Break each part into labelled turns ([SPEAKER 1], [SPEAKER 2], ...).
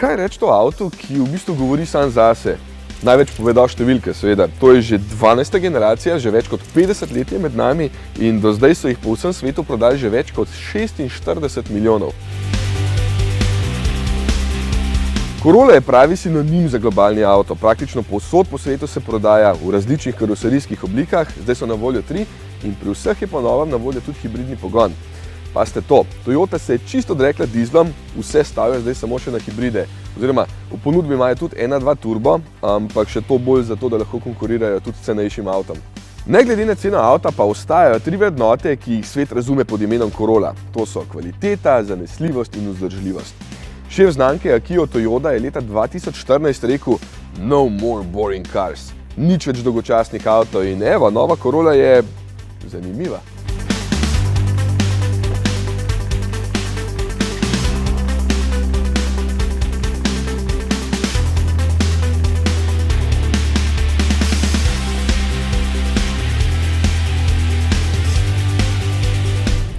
[SPEAKER 1] kaj reči o avtu, ki v bistvu govori sam zase? Največ povedo številke, seveda. To je že 12. generacija, že več kot 50 let je med nami in do zdaj so jih po vsem svetu prodali že več kot 46 milijonov. Corolla je pravi sinonim za globalni avto. Praktično povsod po svetu se prodaja v različnih karoserijskih oblikah, zdaj so na voljo 3 in pri vseh je po novem na voljo tudi hibridni pogon. Pazite to, Toyota se je čisto odrekla dizlom, vse stavijo zdaj samo še na hibride. Oziroma, v ponudbi imajo tudi 1.2 turbo, ampak še to bolj zato, da lahko konkurirajo tudi cenejšim avtom. Ne glede na ceno avta pa ostajajo 3 vrednote, ki jih svet razume pod imenom Corolla. To so kvaliteta, zanesljivost in vzdržljivost. Šef znamke Akio Toyoda je leta 2014 rekel "No more boring cars". Nič več dolgočasnih avtov in evo, nova Corolla je zanimiva.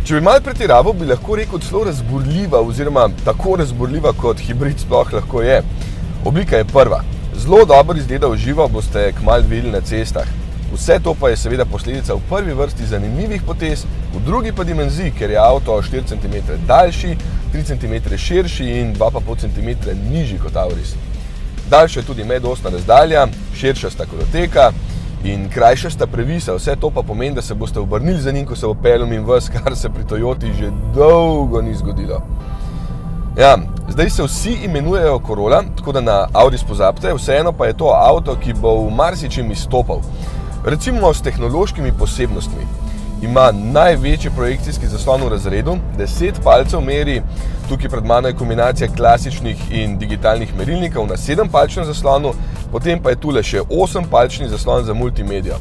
[SPEAKER 1] Če bi malo pretiraval, bi lahko rekel celo razburljiva oziroma tako razburljiva, kot hibrid sploh lahko je. Oblika je prva. Zelo dobro izgleda v živo, boste kmalu videli na cestah. Vse to pa je seveda posledica v prvi vrsti zanimivih potez, v drugi pa dimenziji, ker je avto 4 cm daljši, 3 cm širši in 2,5 cm nižji kot Auris. Daljša je tudi medosna razdalja, širša sta koloteka in krajša sta previsa, vse to pa pomeni, da se boste obrnili za njim, ko se bo peljal mimo vas, kar se pri Toyoti že dolgo ni zgodilo. Ja, zdaj se vsi imenujejo Corolla, tako da na Auris pozabite, vseeno pa je to avto, ki bo v marsičem izstopal. Recimo s tehnološkimi posebnostmi. Ima največji projekcijski zaslon v razredu, 10 palcev meri, tukaj pred mano je kombinacija klasičnih in digitalnih merilnikov na 7-palčnem zaslonu, potem pa je tule še 8-palčni zaslon za multimedijo.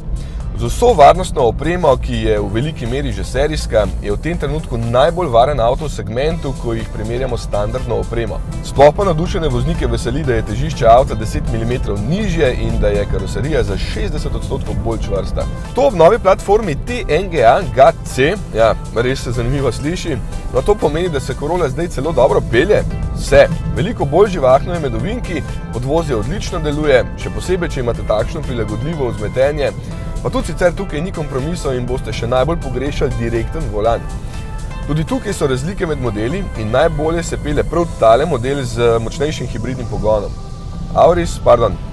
[SPEAKER 1] Z vso varnostno opremo, ki je v veliki meri že serijska, je v tem trenutku najbolj varen avto v segmentu, ko jih primerjamo s standardno opremo. Sploh pa navdušene voznike veseli, da je težišče avta 10 mm nižje in da je karoserija za 60% bolj čvrsta. To ob novi platformi TNGA GAT-C, ja, res se zanimivo sliši, no to pomeni, da se Corolla zdaj celo dobro pelje. Se, veliko bolj živahno je med ovinki, podvozje odlično deluje, še posebej, če imate takšno prilagodljivo vzmetenje, pa tudi sicer tukaj ni kompromisov in boste še najbolj pogrešali direkten volan. Tudi tukaj so razlike med modeli in najbolje se pelje prav tale model z močnejšim hibridnim pogonom.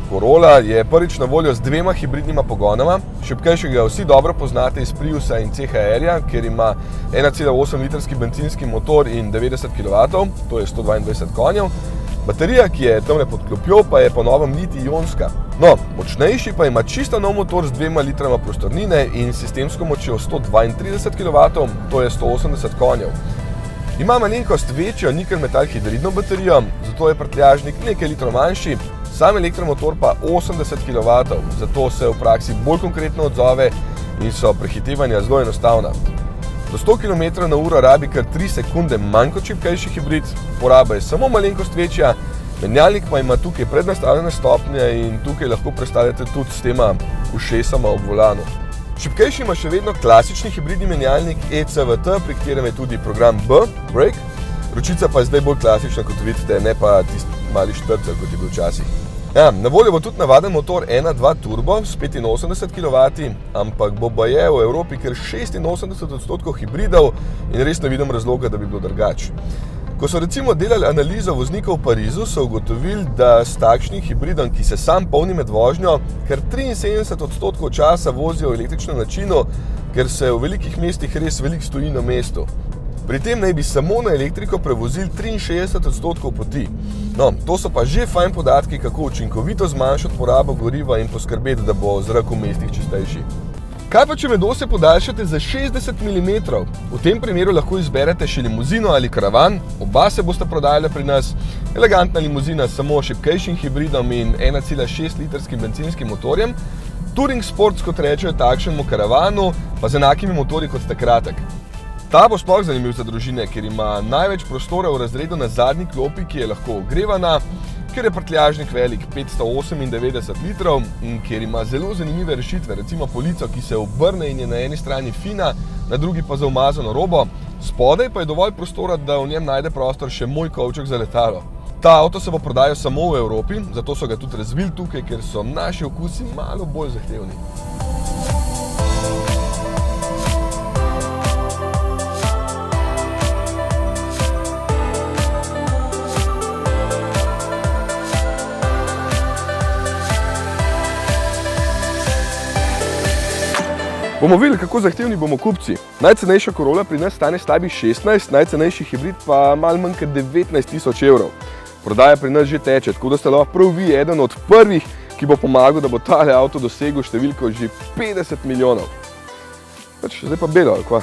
[SPEAKER 1] Corolla je prvič na voljo z 2 hibridnima pogonama, šibkejšega vsi dobro poznate iz Priusa in CHR-ja, ker ima 1,8 litrski bencinski motor in 90 kW, to je 122 konjev. Baterija, ki je tamle pod klopjo, pa je po novem litij-ionska. No, močnejši pa ima čisto nov motor z 2 litrama prostornine in sistemsko močjo 132 kW, to je 180 konjev. Ima malenkost večjo nikel-metal hidridno baterijo, zato je prtljažnik nekaj litrov manjši, sam elektromotor pa 80 kW, zato se v praksi bolj konkretno odzove in so prehitevanja zelo enostavna. Do 100 km/h rabi kar 3 sekunde manj kot šibkejši hibrid, poraba je samo malenkost večja, menjalnik pa ima tukaj prednastavljene stopnje in tukaj lahko prestavljate tudi s tema ušesama ob volanu. Šibkejši ima še vedno klasični hibridni menjalnik ECVT, pri katerem je tudi program B, Brake, ročica pa je zdaj bolj klasična, kot vidite, ne pa tisti mali štrcelj, kot je bil včasih. Ja, na voljo bo tudi navaden motor 1.2 turbo s 85 kW, ampak bo baje v Evropi kar 86% hibridov in res ne vidim razloga, da bi bilo drugače. Ko so recimo delali analizo voznikov v Parizu, so ugotovili, da s takšnim hibridom, ki se sam polni med vožnjo, kar 73% časa vozijo v električnem načinu, ker se v velikih mestih res veliko stoji na mestu. Pri tem naj bi samo na elektriko prevozili 63% poti. No, to so pa že fajn podatki, kako učinkovito zmanjšati porabo goriva in poskrbeti, da bo zrak v mestih čistejši. Kaj pa, če medose podaljšate za 60 mm? V tem primeru lahko izberete še limuzino ali karavan, oba se boste prodajali pri nas. Elegantna limuzina s samo šibkejšim hibridom in 1,6 litrskim benzinskim motorjem. Touring Sports, kot rečejo takšnemu karavanu, pa z enakimi motorji kot sta kratek. Ta bo sploh zanimiv za družine, ker ima največ prostora v razredu na zadnji klopi, ki je lahko ogrevana, ker je prtljažnik velik 598 litrov in ker ima zelo zanimive rešitve, recimo polico, ki se obrne in je na eni strani fina, na drugi pa za umazano robo, spodaj pa je dovolj prostora, da v njem najde prostor še moj kovček za letalo. Ta avto se bo prodajal samo v Evropi, zato so ga tudi razvili tukaj, ker so naši okusi malo bolj zahtevni. Bomo videli, kako zahtevni bomo kupci. Najcenejša Corolla pri nas stane slabih 16, najcenejši hibrid pa malo manj kot 19 000 evrov. Prodaja pri nas že teče, tako da ste lahko prav vi eden od prvih, ki bo pomagal, da bo tale avto dosegel številko že 50 milijonov. Zdaj pa belo, ali kva?